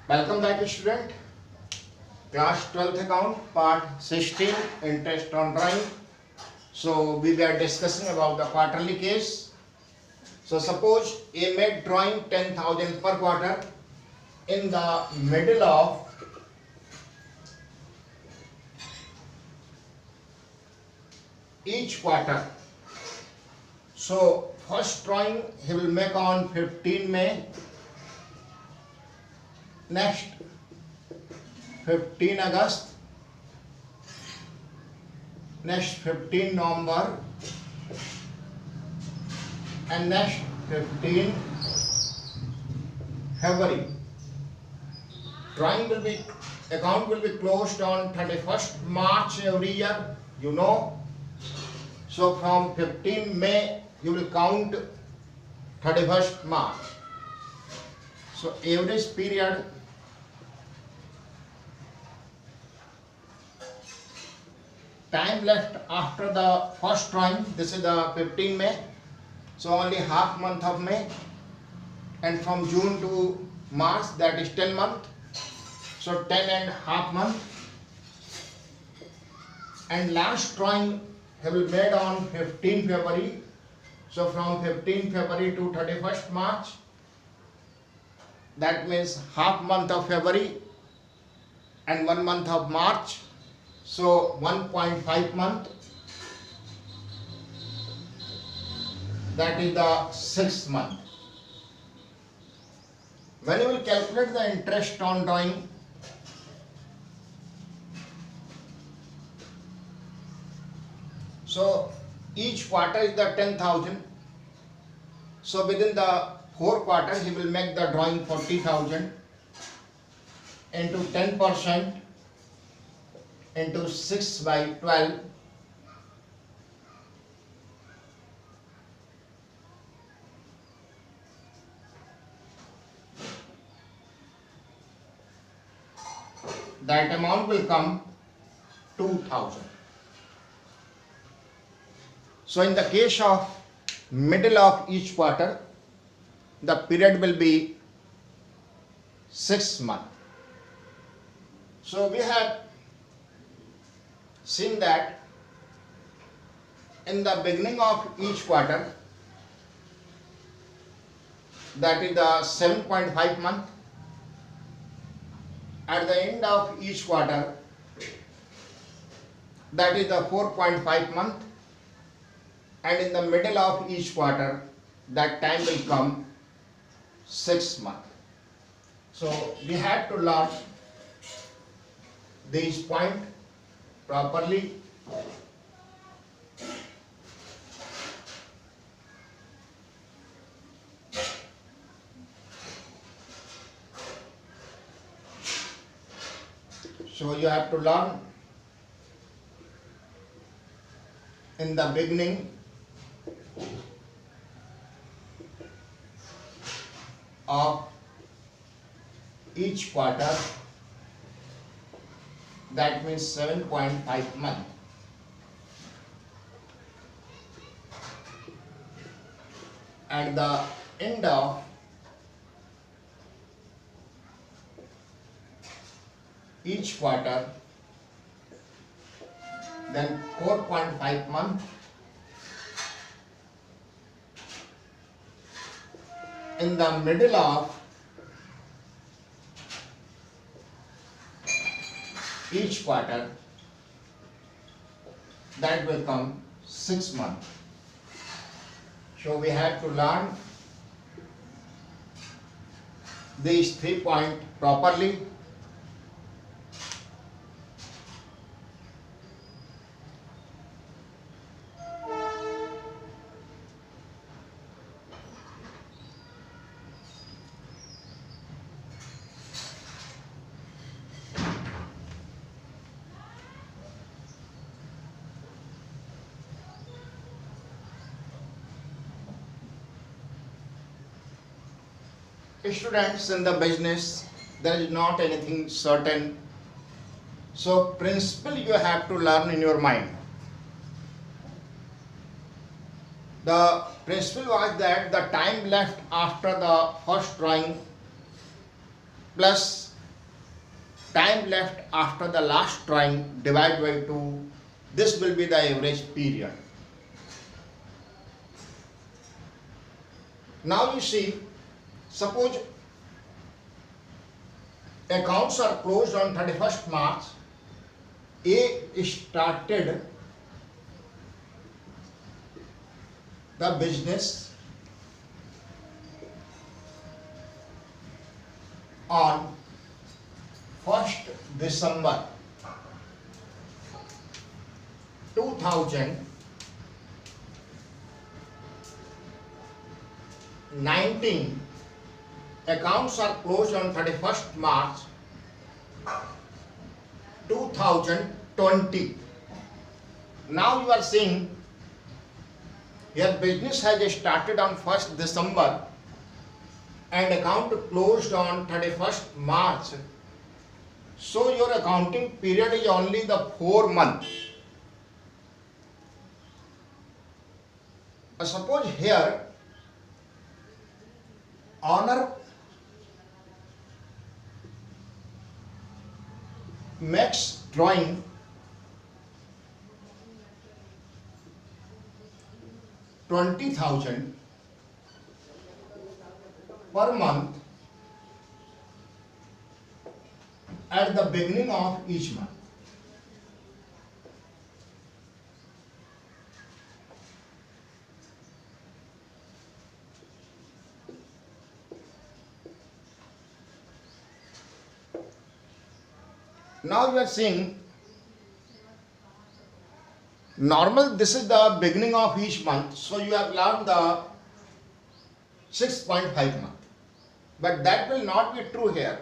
Welcome back, student. Class 12th account, part 16, interest on drawing. So we were discussing about the quarterly case. So suppose a made drawing 10,000 per quarter. In the middle of each quarter. So first drawing he will make on 15 May. Next 15 August, next 15 November, and next 15 February. Drawing will be, account will be closed on 31st March every year, you know. So from 15 May you will count 31st March. So average period time left after the first drawing, this is the 15 May, so only half month of May, and from June to March, that is 10 month, so 10 and half month, and last drawing have been made on 15 February, so from 15 February to 31st March, that means half month of February and 1 month of March. So 1.5 month, that is the 6th month. When you will calculate the interest on drawing, so each quarter is the 10,000. So within the 4 quarters he will make the drawing 40,000 into 10% into 6 by 12, that amount will come 2,000. So in the case of middle of each quarter, the period will be 6 months. So we have seen that in the beginning of each quarter, that is the 7.5 month, at the end of each quarter, that is the 4.5 month, and in the middle of each quarter, that time will come 6 months. So we have to learn these points properly. So you have to learn in the beginning of each quarter, that means 7.5 month. At the end of each quarter, then 4.5 month, in the middle of each quarter, that will come 6 months. So we have to learn these 3 points properly. Students, in the business there is not anything certain, so principle you have to learn in your mind. The principle was that the time left after the first drawing plus time left after the last drawing divided by 2. This will be the average period. Now you see, suppose accounts are closed on 31st March. A started the business on 1st December 2019. Accounts are closed on 31st March 2020. Now you are seeing your business has started on 1st December and account closed on 31st March. So your accounting period is only the 4 months. Suppose here owner makes drawing $20,000 per month at the beginning of each month. Now you are seeing normal, this is the beginning of each month, so you have learned the 6.5 month. But that will not be true here,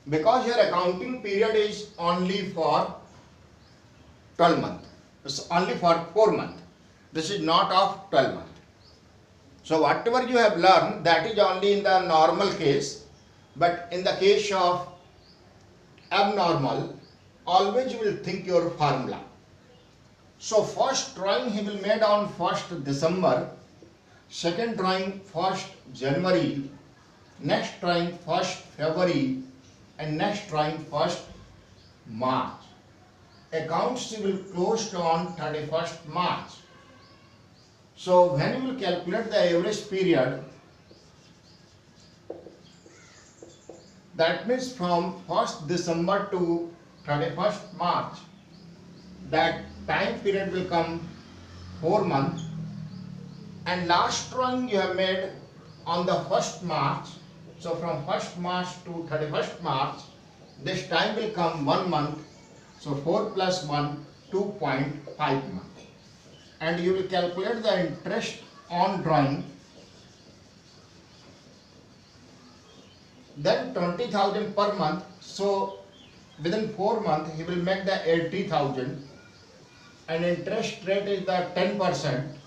because your accounting period is only for 12 months. It's only for 4 months. This is not of 12 months. So whatever you have learned, that is only in the normal case, but in the case of abnormal, always you will think your formula. So first drawing he will made on 1st December, second drawing 1st January, next drawing 1st February, and next drawing 1st March. Accounts will close on 31st March. So when you will calculate the average period, that means from 1st December to 31st March, that time period will come 4 months, and last drawing you have made on the 1st March. So from 1st March to 31st March, this time will come 1 month. So 4 plus 1, 2.5 months. And you will calculate the interest on drawing. Then 20,000 per month. So within 4 months he will make the 80,000, and interest rate is the 10%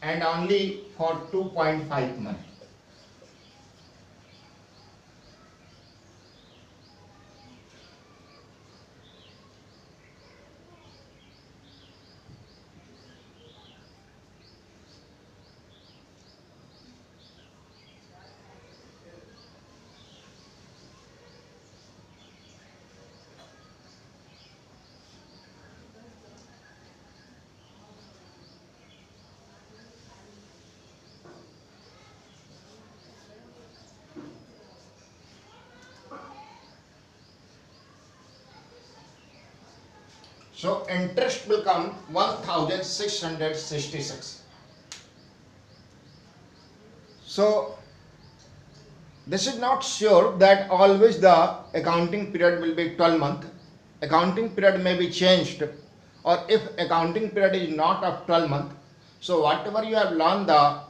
and only for 2.5 months. So interest will come 1,666. So this is not sure that always the accounting period will be 12 months. Accounting period may be changed, or if accounting period is not of 12 months, so whatever you have learned the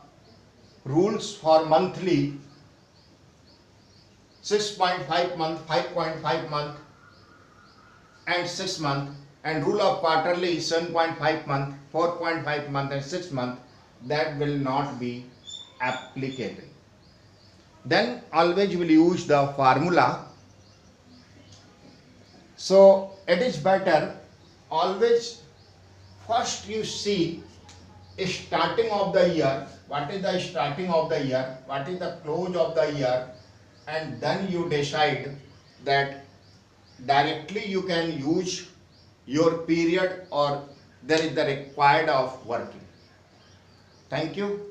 rules for monthly, 6.5 month, 5.5 month and 6 month, and rule of quarterly 7.5 month, 4.5 month and 6 month, that will not be applicable. Then always you will use the formula. So it is better always first you see starting of the year, what is the starting of the year, what is the close of the year, and then you decide that directly you can use your period or there is the required of working. Thank you.